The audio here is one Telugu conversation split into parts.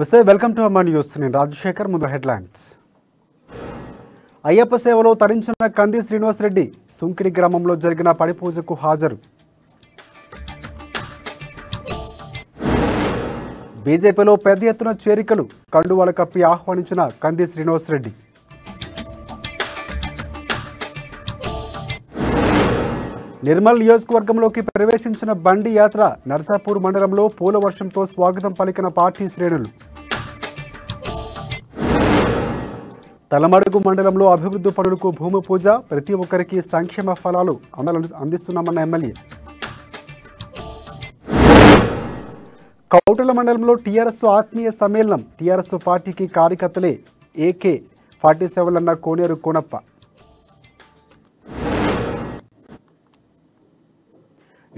నమస్తే, వెల్కమ్ టు అమ్మా న్యూస్. నేను రాజశేఖర్. ముందు హెడ్లైన్స్. అయ్యప్ప సేవలో తరించిన కంది శ్రీనివాసరెడ్డి సుంకిడి గ్రామంలో జరిగిన పడి పూజకు హాజరు. బీజేపీలో పెద్ద ఎత్తున చేరికలు, కండువాల కప్పి ఆహ్వానించిన కంది శ్రీనివాసరెడ్డి. నిర్మల్ నియోజకవర్గంలోకి ప్రవేశించిన బండి యాత్ర, నర్సాపూర్ మండలంలో పూల వర్షంతో స్వాగతం పలికిన పార్టీ శ్రేణులు. తలమడుగు మండలంలో అభివృద్ధి పనులకు భూమి పూజ, ప్రతి ఒక్కరికి సంక్షేమ ఫలాలు అందిస్తున్నామన్న ఎమ్మెల్యే. కౌటల మండలంలో టీఆర్ఎస్ ఆత్మీయ సమ్మేళనం, టీఆర్ఎస్ పార్టీకి కార్యకర్తలే AK-47 అన్న కోనేరు కోనప్ప.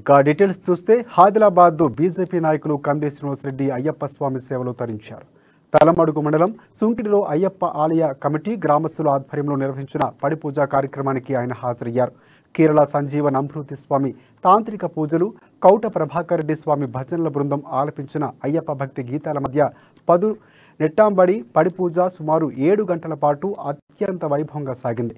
ఇక డీటెయిల్స్ చూస్తే, ఆదిలాబాద్ బీజేపీ నాయకులు కంది శ్రీనివాసరెడ్డి అయ్యప్ప స్వామి సేవలో తరించారు. తలమడుగు మండలం సుంకిడిలో అయ్యప్ప ఆలయ కమిటీ గ్రామస్తుల ఆధ్వర్యంలో నిర్వహించిన పడి పూజా కార్యక్రమానికి ఆయన హాజరయ్యారు. కేరళ సంజీవన్ అమృతి స్వామి తాంత్రిక పూజలు, కౌట ప్రభాకర్ రెడ్డి స్వామి భజనల బృందం ఆలపించిన అయ్యప్ప భక్తి గీతాల మధ్య పదు నెట్టాంబడి పడి పూజ సుమారు 7 గంటల పాటు అత్యంత వైభవంగా సాగింది.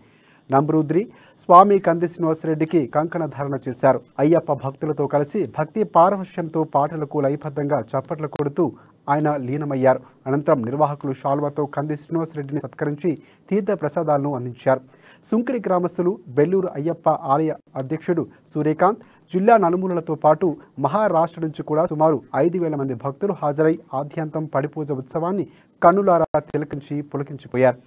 నంబూద్రి స్వామి కంది శ్రీనివాసరెడ్డికి కంకణ ధారణ చేశారు. అయ్యప్ప భక్తులతో కలిసి భక్తి పారవశ్యంతో పాటలకు లయబద్ధంగా చప్పట్లు కొడుతూ ఆయన లీనమయ్యారు. అనంతరం నిర్వాహకులు షాల్వాతో కంది శ్రీనివాసరెడ్డిని సత్కరించి తీర్థ ప్రసాదాలను అందించారు. సుంకిడి గ్రామస్తులు, బెల్లూరు అయ్యప్ప ఆలయ అధ్యక్షుడు సూర్యకాంత్, జిల్లా నలుమూలలతో పాటు మహారాష్ట్ర నుంచి కూడా సుమారు 5,000 మంది భక్తులు హాజరై ఆద్యంతం పడిపూజ ఉత్సవాన్ని కన్నులారా తిలకించి పులకించిపోయారు.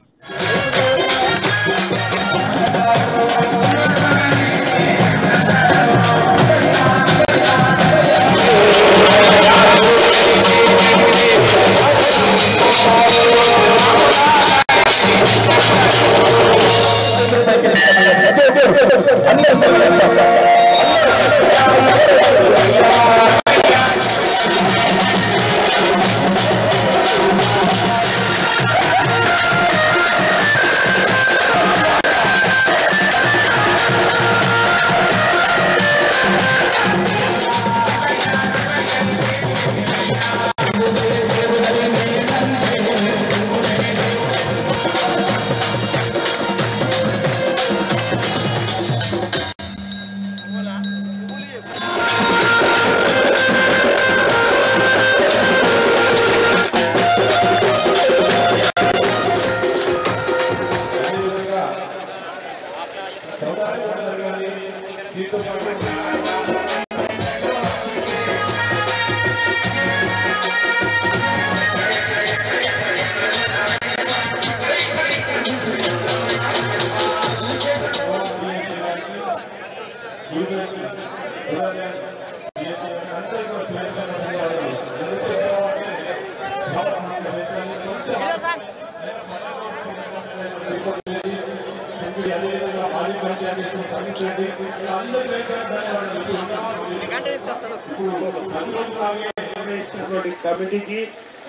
కమిటీకి,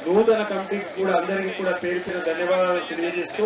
నూతన కమిటీకి కూడా అందరికీ కూడా పేర్చిన ధన్యవాదాలు తెలియజేస్తూ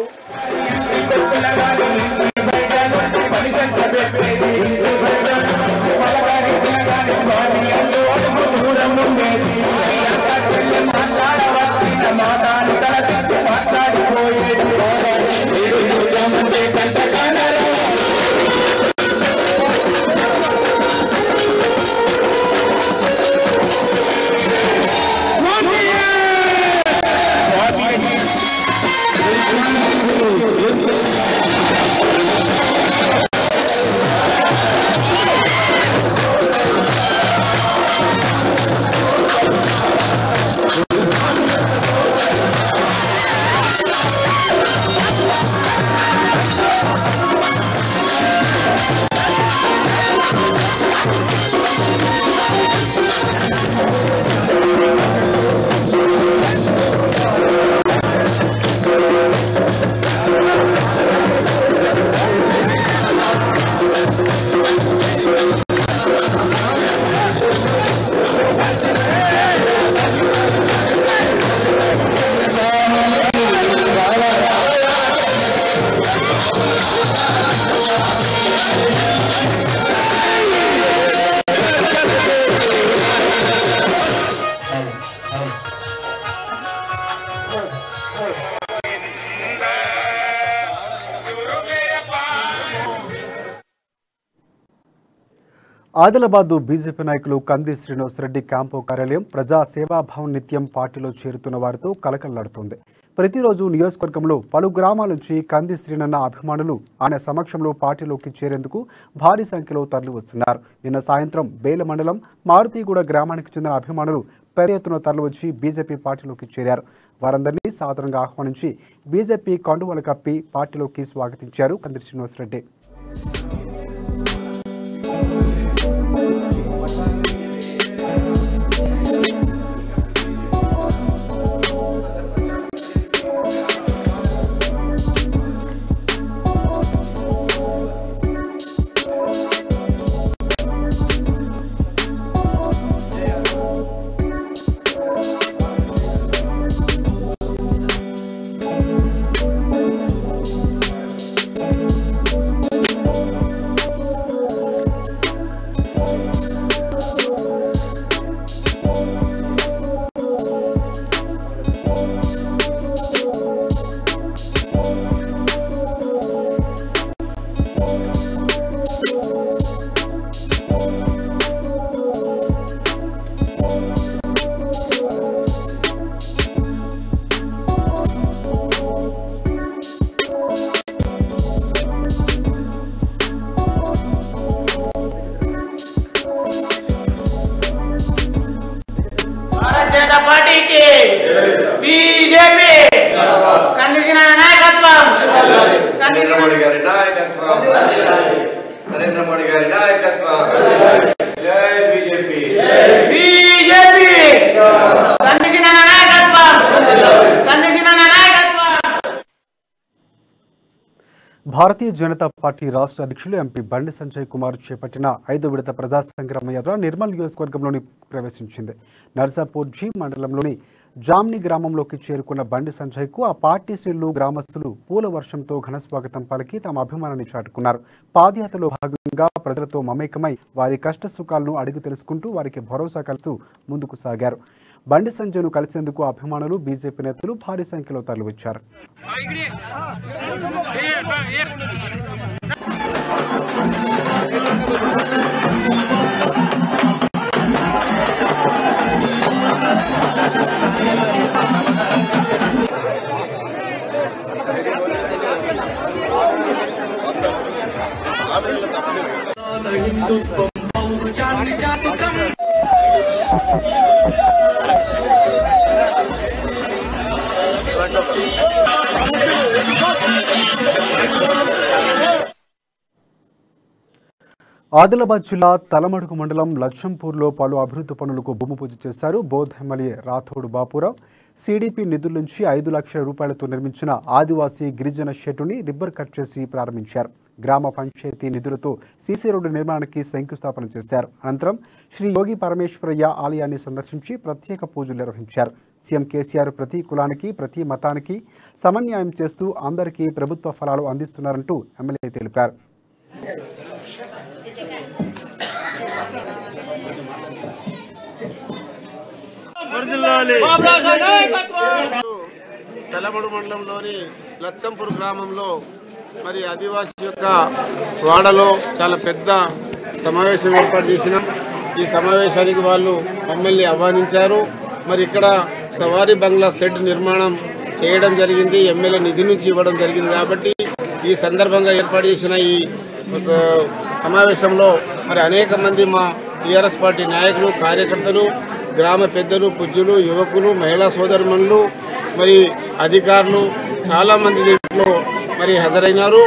ఆదిలాబాద్ బీజేపీ నాయకులు కంది శ్రీనివాస్ రెడ్డి క్యాంపు కార్యాలయం ప్రజా సేవాభవన్ నిత్యం పార్టీలో చేరుతున్న వారితో కలకల్లాడుతోంది. ప్రతిరోజు నియోజకవర్గంలో పలు గ్రామాల నుంచి కంది శ్రీనన్న అభిమానులు ఆయన సమక్షంలో పార్టీలోకి చేరేందుకు భారీ సంఖ్యలో తరలివస్తున్నారు. నిన్న సాయంత్రం బేల మండలం మారుతీగూడ గ్రామానికి చెందిన అభిమానులు పెద్ద ఎత్తున తరలివచ్చి బీజేపీ పార్టీలోకి చేరారు. వారందరినీ సాదరంగా ఆహ్వానించి బీజేపీ కండువలు కప్పి పార్టీలోకి స్వాగతించారు కంది శ్రీనివాస్ రెడ్డి. पार्टी की बीजेपी कंदी नायकत्वम नरेंद्र मोदी गारी नायकत्वम नरेंद्र मोदी गारी नायकत्वम जय बीजेपी बीजेपी कंदी नायकत्वम భారతీయ జనతా పార్టీ రాష్ట్ర అధ్యక్షులు ఎంపీ బండి సంజయ్ కుమార్ చేపట్టిన 5వ విడత ప్రజా సంగ్రామ యాత్ర నిర్మల్ నియోజకవర్గంలోని ప్రవేశించింది. నర్సాపూర్ జీ మండలంలోని జామ్ని గ్రామంలోకి చేరుకున్న బండి సంజయ్కు ఆ పార్టీ శ్రేణులు గ్రామస్తులు పూల వర్షంతో ఘనస్వాగతం పలికి తమ అభిమానాన్ని చాటుకున్నారు. పాదయాత్రలో భాగంగా ప్రజలతో మమేకమై వారి కష్ట సుఖాలను అడిగి తెలుసుకుంటూ వారికి భరోసా కలుస్తూ ముందుకు సాగారు. బండి సంజయ్ను కలిసేందుకు అభిమానులు బీజేపీ నేతలు భారీ సంఖ్యలో తరలివచ్చారు. ఆదిలాబాద్ జిల్లా తలమడుగు మండలం లచ్చంపూర్లో పలు అభివృద్ధి పనులకు భూమి పూజ చేశారు. బోధ్ ఎమ్మెల్యే రాథోడ్ బాపురావు సిడిపి నిధుల నుంచి 5 లక్షల రూపాయలతో నిర్మించిన ఆదివాసీ గిరిజన షెడ్డుని రిబ్బర్ కట్ చేసి ప్రారంభించారు. గ్రామ పంచాయతీ నిధులతో సీసీ రోడ్డు నిర్మాణానికి శంకుస్థాపన చేశారు. అనంతరం శ్రీ యోగి పరమేశ్వరయ్య ఆలయాన్ని సందర్శించి ప్రత్యేక పూజలు నిర్వహించారు. సీఎం కేసీఆర్ ప్రతి కులానికి ప్రతి మతానికి సమన్యాయం చేస్తూ అందరికీ ప్రభుత్వ ఫలాలు అందిస్తున్నారంటూ ఎమ్మెల్యే తెలిపారు. తలమడు మండలంలోని లచ్చంపూర్ గ్రామంలో మరి ఆదివాసీ యొక్క వాడలో చాలా పెద్ద సమావేశం ఏర్పాటు చేసినాం. ఈ సమావేశానికి వాళ్ళు మమ్మల్ని ఆహ్వానించారు. మరి ఇక్కడ సవారీ బంగ్లా షెడ్ నిర్మాణం చేయడం జరిగింది. ఎమ్మెల్యే నిధి నుంచి ఇవ్వడం జరిగింది. కాబట్టి ఈ సందర్భంగా ఏర్పాటు చేసిన ఈ సమావేశంలో మరి అనేక మంది మా టీఆర్ఎస్ పార్టీ నాయకులు, కార్యకర్తలు, గ్రామ పెద్దలు, పూజ్యులు, యువకులు, మహిళా సోదరుమణులు, మరి అధికారులు చాలామంది దీంట్లో మరి హాజరైనారు.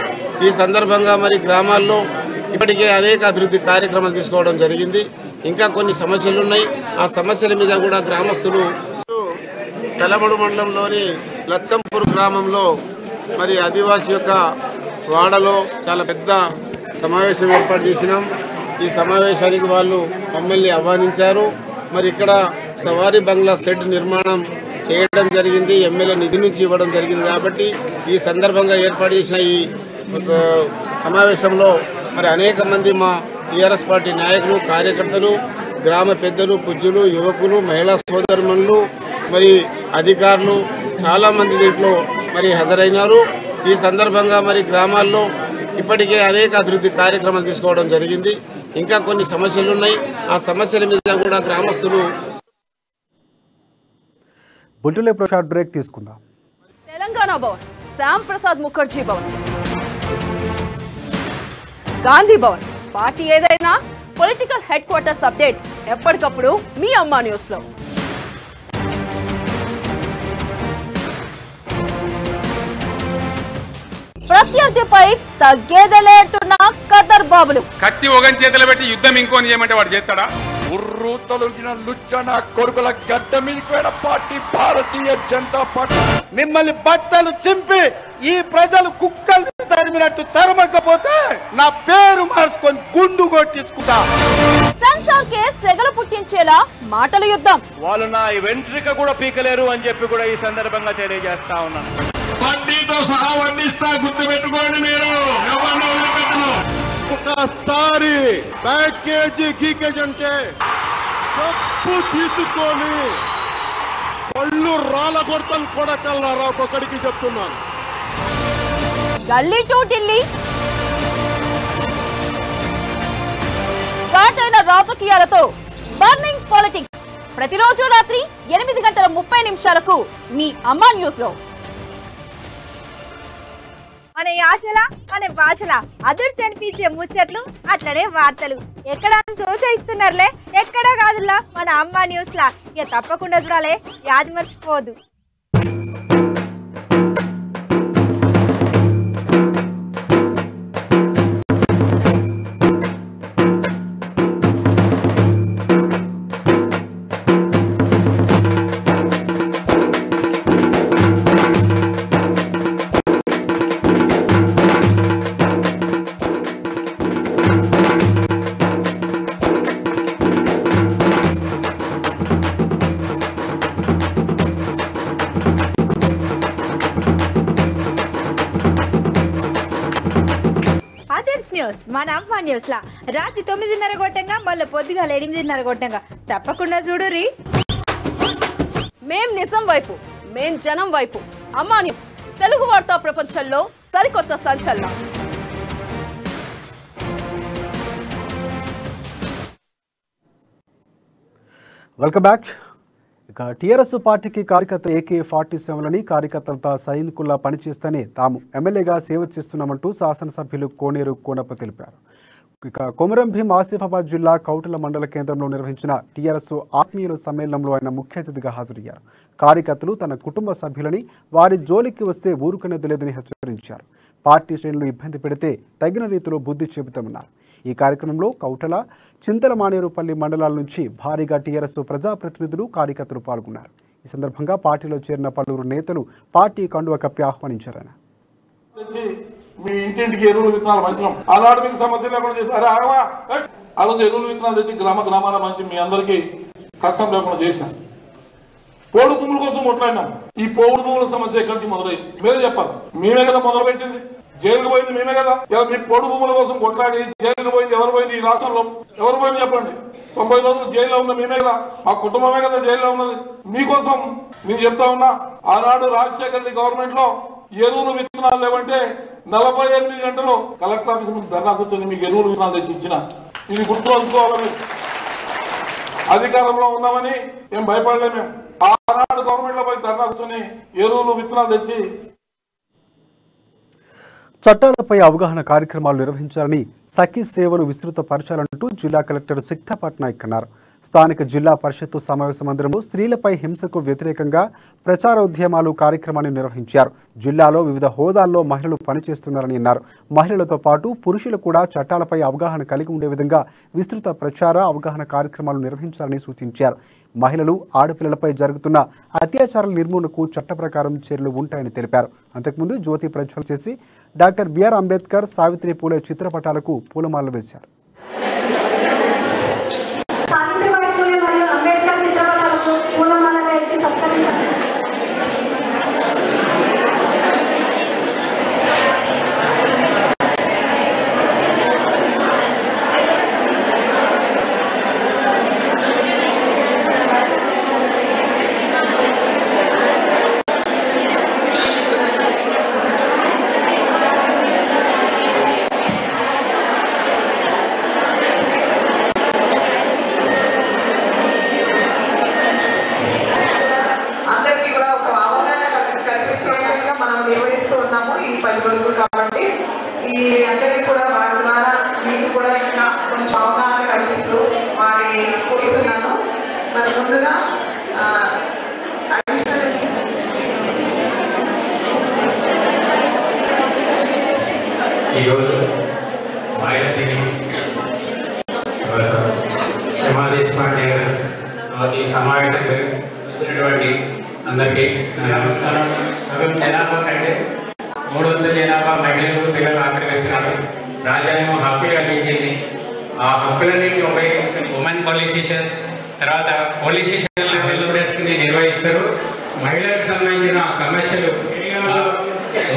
ఈ సందర్భంగా మరి గ్రామాల్లో ఇప్పటికే అనేక అభివృద్ధి కార్యక్రమాలు తీసుకోవడం జరిగింది. ఇంకా కొన్ని సమస్యలు ఉన్నాయి. ఆ సమస్యల మీద కూడా గ్రామస్తులు తలమడు మండలంలోని లచ్చంపూర్ గ్రామంలో మరి ఆదివాసీ యొక్క వాడలో చాలా పెద్ద సమావేశం ఏర్పాటు చేసినాం. ఈ సమావేశానికి వాళ్ళు మమ్మల్ని ఆహ్వానించారు. మరి ఇక్కడ సవారీ బంగ్లా షెడ్ నిర్మాణం చేయడం జరిగింది. ఎమ్మెల్యే నిధి నుంచి ఇవ్వడం జరిగింది. కాబట్టి ఈ సందర్భంగా ఏర్పాటు చేసిన ఈ సమావేశంలో మరి అనేక మంది మా టీఆర్ఎస్ పార్టీ నాయకులు, కార్యకర్తలు, గ్రామ పెద్దలు, పూజ్యులు, యువకులు, మహిళా సోదరుమణులు, మరి అధికారులు చాలామంది దీంట్లో మరి హాజరైనారు. ఈ సందర్భంగా మరి గ్రామాల్లో ఇప్పటికే అనేక అభివృద్ధి కార్యక్రమాలు తీసుకోవడం జరిగింది. ఇంకా కొన్ని సమస్యలు ఉన్నాయి. ఆ సమస్యల మీద కూడా గ్రామస్తులు. బుల్టెన్లో షార్ట్ బ్రేక్ తీసుకుందాం. తెలంగాణ భవన్, శ్యామ్ ప్రసాద్ ముఖర్జీ భవన్, గాంధీ భవన్, పార్టీ ఏదైనా పొలిటికల్ హెడ్ క్వార్టర్స్ అప్డేట్స్ ఎప్పటికప్పుడు మీ అమ్మా న్యూస్ లో. ప్రత్యర్థిపై తగ్గేదలేటున్న ఖదర్ బాబులు. కత్తి ఒకని చేతిలో పెట్టి యుద్ధం ఇంకోని చేయమంటే వాడు చేస్తాడా? ఉర్రు తొలగిన లుచ్చన కొడుకుల గడ్డ మీద పార్టీ భారతీయ జనతా పార్టీ. మిమ్మల్ని బట్టలు చింపి ఈ ప్రజలు కుక్కలు తరిమినట్టు తరమకపోతే నా పేరు మార్చుకొని గుండు కొట్టించుకుంటా. సెన్సార్ కేసు సెగలు పుట్టించేలా మాటల యుద్ధం. వాళ్ళు నా వెంట్రిక కూడా పీకలేరు అని చెప్పి కూడా ఈ సందర్భంగా తెలియజేస్తా ఉన్నాను. వడ్డీతో సహా వడ్డిస్తా, గుర్తు పెట్టుకోండి. మీరు ఒకసారి ప్యాకేజీ గీకేజ్ అంటే తప్పు తీసుకొని పళ్ళు రాళ్ళ కొడతలు కొడకల్లారా ఒక్కొక్కడికి చెప్తున్నాను. గల్లీ టు ఢిల్లీ, ఘాటైన రాజకీయాలతో బర్నింగ్ పాలిటిక్స్. ప్రతిరోజు రాత్రి 8:30 మీ అమ్మా న్యూస్ లో. మన యాసల మన భాషల అదుర్స్ అనిపించే ముచ్చట్లు, అట్లనే వార్తలు ఎక్కడ సోచరిస్తున్నారులే, ఎక్కడా కాదులా మన అమ్మా న్యూస్ లా. ఇక తప్పకుండా చూడాలి, యాది మర్చిపోదు. న్యూస్ మన అమ్మ న్యూస్ లా రాత్రి 9:30 కొట్టంగా, మళ్ళీ పొద్దుగాల 8:30 కొట్టంగా. తప్పకుండా చూడురి. మేం నిజం వైపు, మేం జనం వైపు. అమ్మా న్యూస్, తెలుగు వార్తా ప్రపంచంలో సరికొత్త సంచలనం. Welcome back. ఇక టీఆర్ఎస్ పార్టీకి కార్యకర్త AK-47లని కార్యకర్తలతో సైనికుల్లా పనిచేస్తేనే తాము ఎమ్మెల్యేగా సేవ చేస్తున్నామంటూ శాసనసభ్యులు కోనేరు కోనప్ప తెలిపారు. ఇక కొమరం భీం ఆసిఫాబాద్ జిల్లా కౌటల మండల కేంద్రంలో నిర్వహించిన టీఆర్ఎస్ ఆత్మీయుల సమ్మేళనంలో ఆయన ముఖ్య అతిథిగా హాజరయ్యారు. కార్యకర్తలు తన కుటుంబ సభ్యులని వారి జోలికి వస్తే ఊరుకునేది లేదని హెచ్చరించారు. పార్టీ శ్రేణులు ఇబ్బంది పెడితే తగిన రీతిలో బుద్ధి చెబుతామన్నారు. ఈ కార్యక్రమంలో కౌటల, చింతలమానేరుపల్లి మండలాల నుంచి భారీగా టీఆర్ఎస్ ప్రజాప్రతినిధులు, కార్యకర్తలు పాల్గొన్నారు. ఈ సందర్భంగా పార్టీలో చేరిన పలువురు నేతలు పార్టీ కండువ కప్పి ఆహ్వానించారు. మీ ఇంటింటికి ఎరువులు విత్తనాలు మంచిగా అలాంటి మీకు సమస్య లేకుండా చేసి అరే ఆగవా అలా ఎరువులు విత్తనాలు తెచ్చి గ్రామాల మంచి మీ అందరికీ కష్టం లేకుండా చేసినాం. పోడు భూముల కోసం కొట్లాడినాం. ఈ పోడు భూముల సమస్య ఎక్కడి నుంచి మొదలైంది మీరే చెప్పాలి. మేమే కదా మొదలు పెట్టింది. జైలుకు పోయింది మేమే కదా. మీ పోడు భూముల కోసం కొట్లాడి జైలుకు పోయింది ఎవరు పోయింది? ఈ రాష్ట్రంలో ఎవరు పోయింది చెప్పండి. 90 రోజులు జైల్లో ఉన్న మేమే కదా. మా కుటుంబమే కదా జైల్లో ఉన్నది. మీకోసం నేను చెప్తా ఉన్నా, ఆనాడు రాజశేఖర్ రెడ్డి గవర్నమెంట్ లో ఎరువులు విత్తనాలు లేవంటే 48 గంటలు కలెక్టర్ ఆఫీస్ ముందు ధర్నా కూర్చొని మీకు ఎరువులు విత్తనాలు తెచ్చి ఇచ్చిన. ఇది గుర్తుపెట్టుకోవాలి. అధికారంలో ఉన్నామని ఏం భయపడలే. మేము ఆనాడు గవర్నమెంట్ లో పోయి ధర్నా కూర్చొని ఎరువులు విత్తనాలు తెచ్చి. చట్టాలపై అవగాహన కార్యక్రమాలు నిర్వహించాలని, సఖీ సేవలు విస్తృతపరచాలంటూ జిల్లా కలెక్టర్ సిక్తా పట్నాయక్ అన్నారు. స్థానిక జిల్లా పరిషత్తు సమావేశ మందిరంలో స్త్రీలపై హింసకు వ్యతిరేకంగా ప్రచారోద్యమాలు కార్యక్రమాన్ని నిర్వహించారు. జిల్లాలో వివిధ హోదాల్లో మహిళలు పనిచేస్తున్నారని అన్నారు. మహిళలతో పాటు పురుషులు కూడా చట్టాలపై అవగాహన కలిగి ఉండే విధంగా విస్తృత ప్రచార అవగాహన కార్యక్రమాలు నిర్వహించాలని సూచించారు. మహిళలు, ఆడపిల్లలపై జరుగుతున్న అత్యాచారాల నిర్మూలనకు చట్ట ప్రకారం చర్యలు ఉంటాయని తెలిపారు. అంతకుముందు జ్యోతి ప్రజ్వలన చేసి డాక్టర్ బిఆర్ అంబేద్కర్, సావిత్రి పూలే చిత్రపటాలకు పూలమాలలు వేశారు. ఈ 10 రోజులు కాబట్టి ఈ అందరికీ కూడా వారి ద్వారా మీకు కూడా ఇంకా కొంచెం అవగాహన కల్పిస్తూ వారి కోరుతున్నాను. మరి ముందుగా ఈరోజు సమావేశ ఈ సమావేశానికి వచ్చినటువంటి అందరికీ నమస్కారం. సగం జనాభా కంటే 300 జనాభా మహిళలు పిల్లలు ఆక్రమిస్తున్నారు. రాజ్యాంగం హక్కులు కల్పించింది. ఆ హక్కులన్నింటినీ ఉపయోగించుకుని ఉమెన్ పోలీస్ స్టేషన్ తర్వాత పోలీస్ స్టేషన్ లెవెల్లో నిర్వహిస్తారు. మహిళలకు సంబంధించిన సమస్యలు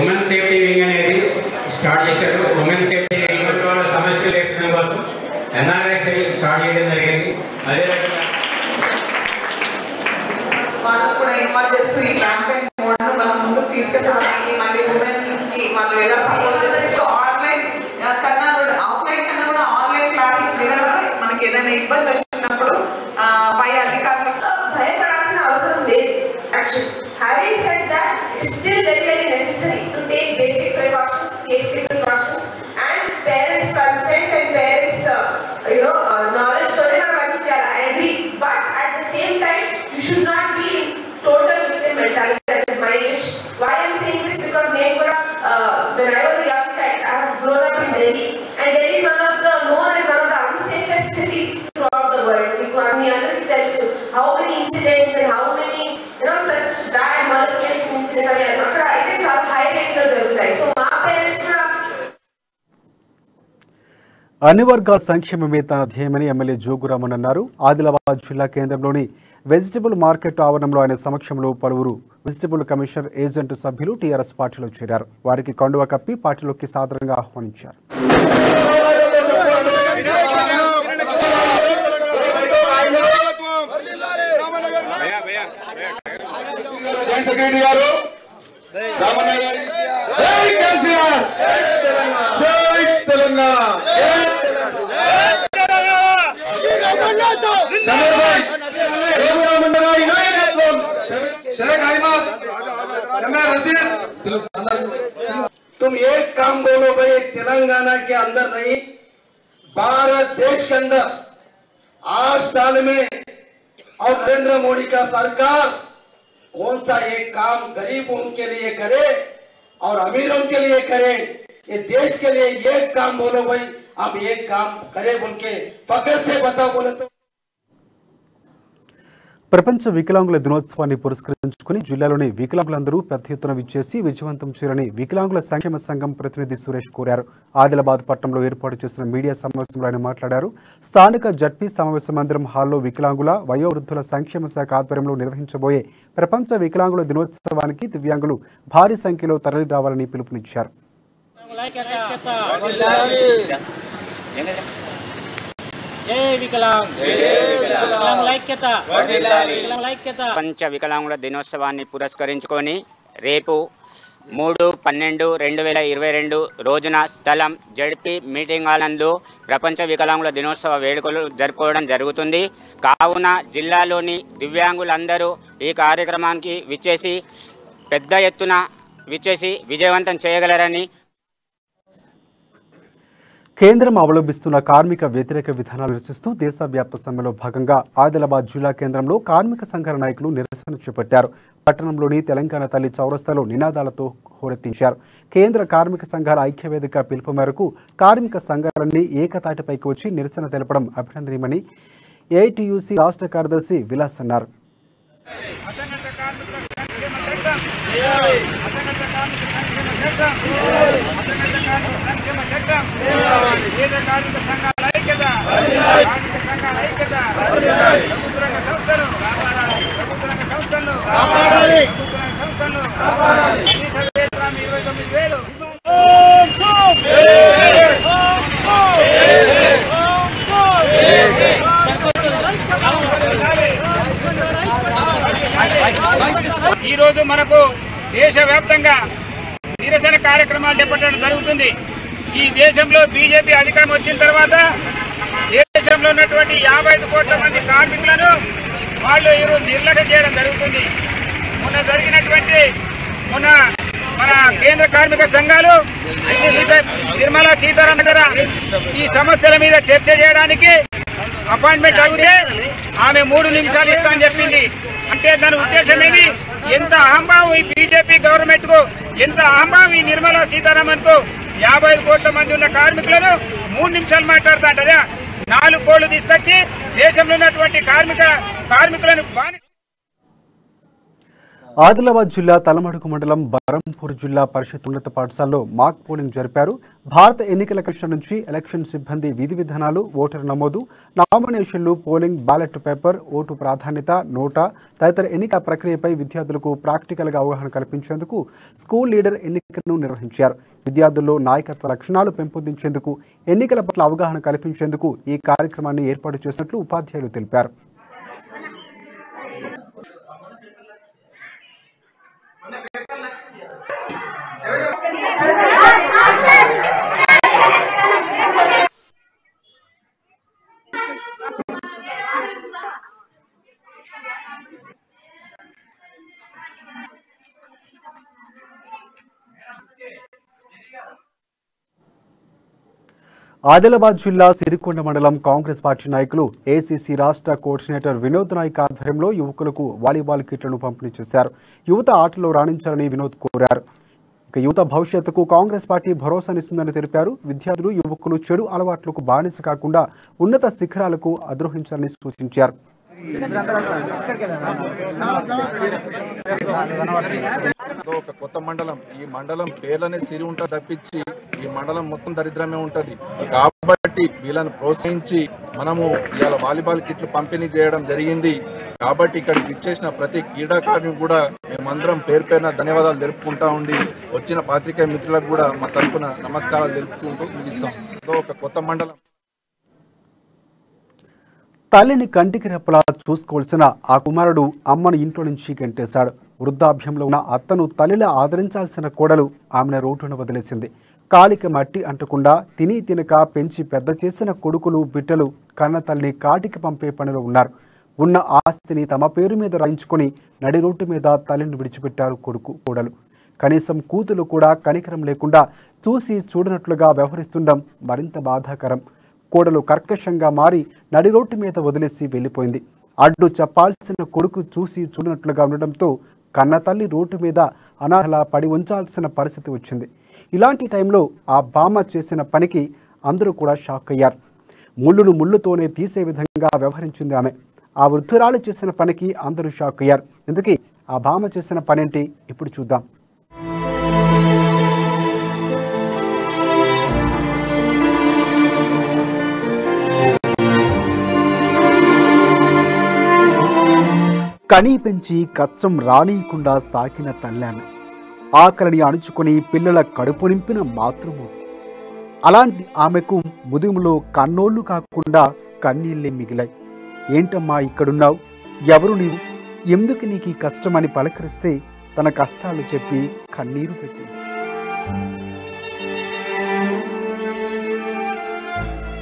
ఉమెన్ సేఫ్టీ వింగ్ అనేది స్టార్ట్ చేశారు. ఉమెన్ సేఫ్టీ వింగ్ వాళ్ళ సమస్యలు తీర్చడం కోసం ఎన్ఆర్ఎస్ స్టార్ట్ చేయడం జరిగింది. అదే రకంగా వాళ్ళకు కూడా ఇన్వాల్వ్ చేస్తూ ఈ క్యాంపెయిన్ మోడ్ను మనం ముందుకు తీసుకెళ్ళడానికి మళ్ళీ ఉమెన్కి వాళ్ళు ఎలా సపోర్ట్ చేస్తారు. ఆన్లైన్ కన్నా కూడా ఆఫ్లైన్ కన్నా కూడా ఆన్లైన్ క్లాసెస్ వినడం మనకి ఏదైనా ఇబ్బంది వచ్చినప్పుడు పై అధికారులు భయపడాల్సిన అవసరం లేదు. Actually having said that it is still very very necessary to take basic precautions, safety precautions and parents consent and parents knowledge తోనే మనం అన్ని చేయాలి. I agree. But at the same time you should not be total victim mentality. That is my wish. Why I'm saying this because నేను కూడా when I was a young child I have grown up in Delhi and Delhi is known as one of the unsafest cities throughout the world. మీకు మీ అందరికీ తెలుసు how many incidents and how many such bad molestation incidents అవి అక్కడ అయితే చాలా హై రేట్ లో జరుగుతాయి. సో మా పేరెంట్స్ కూడా అన్ని వర్గాల సంక్షేమమే తన ధ్యేయమని ఎమ్మెల్యే జోగురామన్ అన్నారు. ఆదిలాబాద్ జిల్లా కేంద్రంలోని వెజిటబుల్ మార్కెట్ ఆవరణంలో ఆయన సమక్షంలో పలువురు వెజిటబుల్ కమిషనర్ ఏజెంట్ సభ్యులు టీఆర్ఎస్ పార్టీలో చేరారు. వారికి కండువా కప్పి పార్టీలోకి సాదరంగా ఆహ్వానించారు. तुम एक काम बोलो भाई, तेलंगाना के अंदर नहीं भारत देश के अंदर 8 साल में और नरेंद्र मोदी का सरकार कौन सा एक काम गरीबों के लिए करे और अमीरों के लिए करे, ये देश के लिए एक काम बोलो भाई, हम एक काम करे बोल के फकर से बताओ बोले तो। ప్రపంచ వికలాంగుల దినోత్సవాన్ని పురస్కరించుకుని జిల్లాలోని వికలాంగులందరూ పెద్ద ఎత్తున విచ్చేసి విజయవంతం చేయాలని వికలాంగుల సంక్షేమ సంఘం ప్రతినిధి సురేష్ కోరారు. ఆదిలాబాద్ పట్టణంలో ఏర్పాటు చేసిన మీడియా సమావేశంలో ఆయన మాట్లాడారు. స్థానిక జడ్పీ సమావేశ మందిరం హాల్లో వికలాంగుల వయోవృద్ధుల సంక్షేమ శాఖ ఆధ్వర్యంలో నిర్వహించబోయే ప్రపంచ వికలాంగుల దినోత్సవానికి దివ్యాంగులు భారీ సంఖ్యలో తరలి రావాలని పిలుపునిచ్చారు. ప్రపంచ వికలాంగుల దినోత్సవాన్ని పురస్కరించుకొని రేపు 3/12/2022 రోజున స్థలం జడ్పీ మీటింగ్ హాల్ నందు ప్రపంచ వికలాంగుల దినోత్సవ వేడుకలు జరుపుకోవడం జరుగుతుంది. కావున జిల్లాలోని దివ్యాంగులందరూ ఈ కార్యక్రమానికి పెద్ద ఎత్తున విచ్చేసి విజయవంతం చేయగలరని కేంద్రం అవలంబిస్తున్న కార్మిక వ్యతిరేక విధానాలు నిరసిస్తూ దేశవ్యాప్త సమ్మెలో భాగంగా ఆదిలాబాద్ జిల్లా కేంద్రంలో కార్మిక సంఘాల నాయకులు నిరసన చేపట్టారు. పట్టణంలోని తెలంగాణ తల్లి చౌరస్తాలో నినాదాలతో హోరెత్తించారు. కేంద్ర కార్మిక సంఘాల ఐక్యవేదిక పిలుపు మేరకు కార్మిక సంఘాలన్నీ ఏకతాటిపైకి వచ్చి నిరసన తెలపడం అభినందనీయమని ఏఐటీయూసీ రాష్ట్ర కార్యదర్శి విలాస్ అన్నారు. ఈ రోజు మనకు దేశవ్యాప్తంగా నిరసన కార్యక్రమాలు చేపట్టడం జరుగుతుంది. ఈ దేశంలో బీజేపీ అధికారం వచ్చిన తర్వాత దేశంలో ఉన్నటువంటి 55 కోట్ల మంది కార్మికులను వాళ్ళు ఈరోజు నిర్లక్ష్యం చేయడం జరుగుతుంది. మొన్న మన కేంద్ర కార్మిక సంఘాలు నిర్మలా సీతారామన్ గారు ఈ సమస్యల మీద చర్చ చేయడానికి అపాయింట్మెంట్ అడిగితే ఆమె 3 నిమిషాలు ఇస్తా అని చెప్పింది. అంటే దాని ఉద్దేశం ఏమి? ఎంత అహంభావం ఈ బీజేపీ గవర్నమెంట్ కు, ఎంత అహంభావం ఈ నిర్మలా సీతారామన్ కు. 55 కోట్ల మంది ఉన్న కార్మికులను 3 నిమిషాలు మాట్లాడుతుంటదా? 4 కోళ్లు తీసుకొచ్చి దేశంలో ఉన్నటువంటి కార్మికులను ఆదిలాబాద్ జిల్లా తలమడుగు మండలం బరంపూర్ జిల్లా పరిషత్ ఉన్నత పాఠశాలలో మాక్ పోలింగ్ జరిపారు. భారత ఎన్నికల కమిషన్ నుంచి ఎలక్షన్ సిబ్బంది విధి విధానాలు, ఓటరు నమోదు, నామినేషన్లు, పోలింగ్ బ్యాలెట్ పేపర్, ఓటు ప్రాధాన్యత, నోటా తదితర ఎన్నికల ప్రక్రియపై విద్యార్థులకు ప్రాక్టికల్గా అవగాహన కల్పించేందుకు స్కూల్ లీడర్ ఎన్నికలను నిర్వహించారు. విద్యార్థుల్లో నాయకత్వ లక్షణాలు పెంపొందించేందుకు, ఎన్నికల పట్ల అవగాహన కల్పించేందుకు ఈ కార్యక్రమాన్ని ఏర్పాటు చేసినట్లు ఉపాధ్యాయులు తెలిపారు. ఆదిలాబాద్ జిల్లా సిరికొండ మండలం కాంగ్రెస్ పార్టీ నాయకులు ఏసీసీ రాష్ట్ర కోఆర్డినేటర్ వినోద్ నాయక్ ఆధ్వర్యంలో యువకులకు వాలీబాల్ కిట్లను పంపిణీ చేశారు. యువత ఆటలో రాణించాలని వినోద్ కోరారు. ఇక యువత భవిష్యత్తుకు కాంగ్రెస్ పార్టీ భరోసానిస్తుందని తెలిపారు. విద్యార్థులు, యువకులు చెడు అలవాట్లకు బానిస కాకుండా ఉన్నత శిఖరాలకు అధిరోహించాలని సూచించారు. ఒక కొత్త మండలం, ఈ మండలం పేర్లనే సిరి ఉంటుంది తప్పించి ఈ మండలం మొత్తం దరిద్రమే ఉంటది. కాబట్టి వీళ్ళని ప్రోత్సహించి మనము ఇవాళ వాలీబాల్ కిట్లు పంపిణీ చేయడం జరిగింది. కాబట్టి ఇక్కడికి ఇచ్చేసిన ప్రతి క్రీడాకారుని కూడా మేమందరం పేరు పేరున ధన్యవాదాలు తెలుపుకుంటా ఉండి వచ్చిన పాత్రికేయ మిత్రులకు కూడా మా తరఫున నమస్కారాలు తెలుపుకుంటూ ముగిస్తాం. ఒక కొత్త మండలం. తల్లిని కంటికి రెప్పలా చూసుకోవాల్సిన ఆ కుమారుడు అమ్మను ఇంట్లో నుంచి గెంటేశాడు. వృద్ధాప్యంలో ఉన్న అత్తను తల్లిలా ఆదరించాల్సిన కోడలు ఆమెను రోడ్డున వదిలేసింది. కాలికి మట్టి అంటకుండా తిని తినక పెంచి పెద్ద చేసిన కొడుకులు, బిడ్డలు కన్న తల్లిని కాటికి పంపే పనిలో ఉన్నారు. ఉన్న ఆస్తిని తమ పేరు మీద రాయించుకొని నడి రోడ్డు మీద తల్లిని విడిచిపెట్టారు కొడుకు, కోడలు. కనీసం కూతులు కూడా కనికరం లేకుండా చూసి చూడనట్లుగా వ్యవహరిస్తుండడం మరింత బాధాకరం. కోడలు కర్కశంగా మారి నడి రోడ్డు మీద వదిలేసి వెళ్ళిపోయింది. అడ్డు చెప్పాల్సిన కొడుకు చూసి చూడనట్లుగా ఉండడంతో కన్న తల్లి రోడ్డు మీద అనాథలా పడి ఉంచాల్సిన పరిస్థితి వచ్చింది. ఇలాంటి టైంలో ఆ బామ్మ చేసిన పనికి అందరూ కూడా షాక్ అయ్యారు. ముళ్ళును ముళ్ళుతోనే తీసే విధంగా వ్యవహరించింది ఆమె. ఆ వృద్ధురాలు చేసిన పనికి అందరూ షాక్ అయ్యారు. ఇందుకే ఆ బామ్మ చేసిన పనేంటి ఇప్పుడు చూద్దాం. కనీ పెంచి కష్టం రానీయకుండా సాకిన తల్లామె. ఆకలిని అణుచుకొని పిల్లల కడుపు నింపిన మాతృమూర్తి. అలాంటి ఆమెకు ముదుములో కన్నోళ్లు కాకుండా కన్నీళ్లే మిగిలాయి. ఏంటమ్మా ఇక్కడున్నావు, ఎవరు నీవు, ఎందుకు నీకు ఈ కష్టమని పలకరిస్తే తన కష్టాలు చెప్పి కన్నీరు పెట్టింది.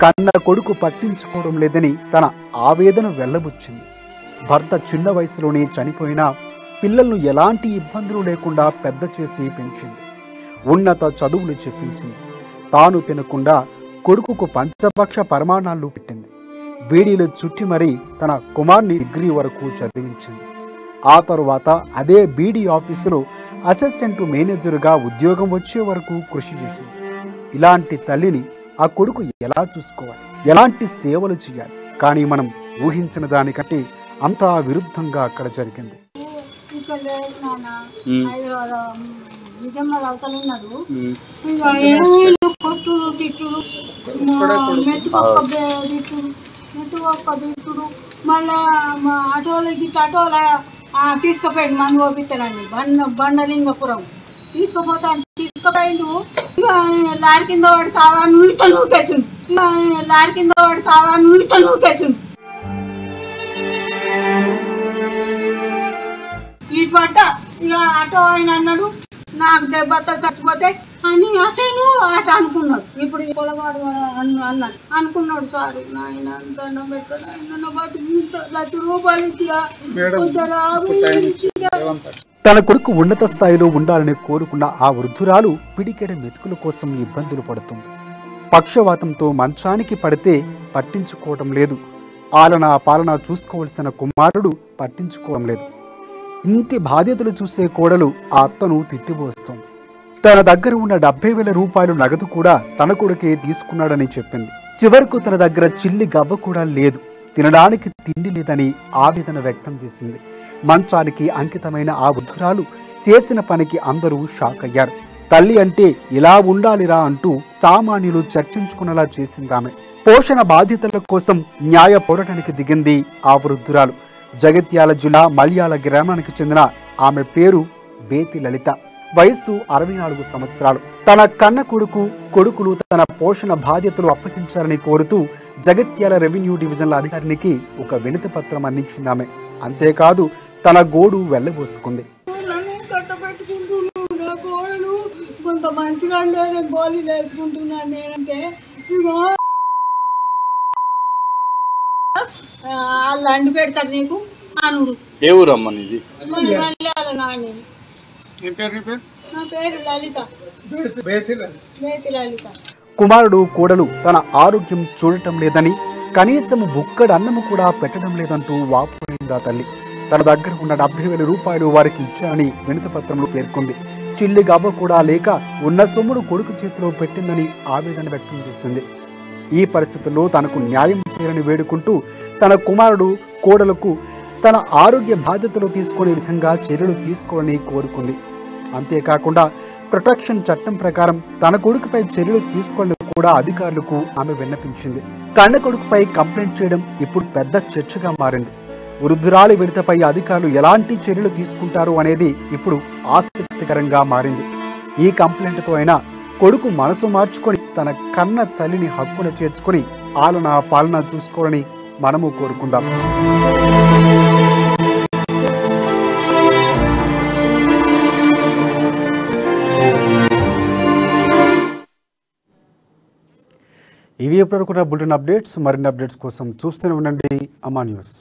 కన్న కొడుకు పట్టించుకోవడం లేదని తన ఆవేదన వెళ్లబుచ్చింది. భర్త చిన్న వయసులోనే చనిపోయినా పిల్లలను ఎలాంటి ఇబ్బందులు లేకుండా పెద్ద చేసి పెంచింది. ఉన్నత చదువులు చెప్పించింది. తాను తినకుండా కొడుకుకు పంచపక్ష పరిమాణాలు పెట్టింది. బీడీలు చుట్టి మరీ తన కుమార్ని డిగ్రీ వరకు చదివించింది. ఆ తరువాత అదే బీడీ ఆఫీసులో అసిస్టెంట్ మేనేజర్గా ఉద్యోగం వచ్చే వరకు కృషి చేసింది. ఇలాంటి తల్లిని ఆ కొడుకు ఎలా చూసుకోవాలి, ఎలాంటి సేవలు చేయాలి? కానీ మనం ఊహించిన దానికంటే అంతా విరుద్ధంగా అక్కడ జరిగింది. నిజంగా అవతలున్నాడు. కొట్టుడు తిట్టుడు మెతుకొక్క మళ్ళా ఆటోలో గిట్ట ఆటోలో తీసుకుపోయాడు. మందు పంపిస్తానండి బండలింగపురం తీసుకుపోతా తీసుకుపోయిండు. లారీ కింద వాడు చావా నూనెతో నూకేసిండు. లారీ కింద వాడు చావా నూనెతో నూకేసిండు. ఇటువంటి ఇక ఆటో ఆయన అన్నాడు నాకు దెబ్బతో చచ్చిపోతే అని అటేను అట అనుకున్నాడు. ఇప్పుడు పొలగాడు అన్నాడు అనుకున్నాడు. సారు నాయన దండం పెడతాను, బతుకు 1,00,000 రూపాయలు ఇచ్చిరా. తన కొడుకు ఉన్నత స్థాయిలో ఉండాలని కోరుకున్న ఆ వృద్ధురాలు పిడికెడ మెతుకుల కోసం ఇబ్బందులు పడుతుంది. పక్షవాతంతో మంచానికి పడితే పట్టించుకోవడం లేదు. ఆలనా పాలనా చూసుకోవలసిన కుమారుడు పట్టించుకోవడం లేదు. ఇంటి బాధ్యతలు చూసే కోడలు ఆ అత్తను తిట్టిపోస్తుంది. తన దగ్గర ఉన్న 70,000 రూపాయలు నగదు కూడా తన కొడుకే తీసుకున్నాడని చెప్పింది. చివరకు తన దగ్గర చిల్లి గవ్వ కూడా లేదు. తినడానికి తిండి లేదని ఆవేదన వ్యక్తం చేసింది. మంచానికి అంకితమైన ఆ వృద్ధురాలు చేసిన పనికి అందరూ షాక్ అయ్యారు. తల్లి అంటే ఇలా ఉండాలిరా అంటూ సామాన్యులు చర్చించుకునేలా చేసిందామె. పోషణ బాధ్యతల కోసం న్యాయ పోరాటానికి దిగింది ఆ వృద్ధురాలు. జగిత్యాల జిల్లా మల్యాల గ్రామానికి చెందిన ఆమె పేరు బేతి లలిత. వయస్సు 64 సంవత్సరాలు. తన కన్న కొడుకులు తన పోషణ బాధ్యతలు అప్పగించాలని కోరుతూ జగిత్యాల రెవెన్యూ డివిజన్ల అధికారికి ఒక వినతి పత్రం అందించిందామె. అంతేకాదు తన గోడు వెళ్ళబోసుకుంది. కొంత మంచిగా గోళీలు వేసుకుంటున్నాను నేనంటే వాళ్ళు అండి పెడతారు నీకు అనుడు. ఏ ఊరమ్మ నీది? నా పేరు లలిత, బేతి లలిత. కుమారుడు కోడలు తన ఆరోగ్యం చూడటం లేదని, కనీసం బుక్కడు అన్నము కూడా పెట్టడం లేదంటూ వాపోయిందా తల్లి. తన దగ్గర ఉన్న 70,000 రూపాయలు వారికి ఇచ్చారని వినతి పత్రంలో పేర్కొంది. చిల్లి గవ్వ కూడా లేక ఉన్న సొమ్మును కొడుకు చేతిలో పెట్టిందని ఆవేదన వ్యక్తం చేసింది. ఈ పరిస్థితుల్లో తనకు న్యాయం చేయాలని వేడుకుంటూ తన కుమారుడు కోడలకు తన ఆరోగ్య బాధ్యతలు తీసుకునే విధంగా చర్యలు తీసుకోవాలని కోరుకుంది. అంతేకాకుండా ప్రొటెక్షన్ చట్టం ప్రకారం తన కొడుకుపై చర్యలు తీసుకోవాలని కూడా అధికారులకు ఆమె విన్నపించింది. కన్న కొడుకుపై కంప్లైంట్ చేయడం ఇప్పుడు పెద్ద చర్చగా మారింది. వృద్ధురాలి విడతపై అధికారులు ఎలాంటి చర్యలు తీసుకుంటారు అనేది ఇప్పుడు ఆసక్తికరంగా మారింది. ఈ కంప్లైంట్తో అయినా కొడుకు మనసు మార్చుకొని తన కన్న తల్లిని హక్కున చేర్చుకొని ఆలనా పాలన చూసుకోవాలని మనము కోరుకుందాం. ఇవి ఎప్పటివరకు బులెటిన్ అప్డేట్స్. మరిన్ని అప్డేట్స్ కోసం చూస్తూనే ఉండండి అమ్మా న్యూస్.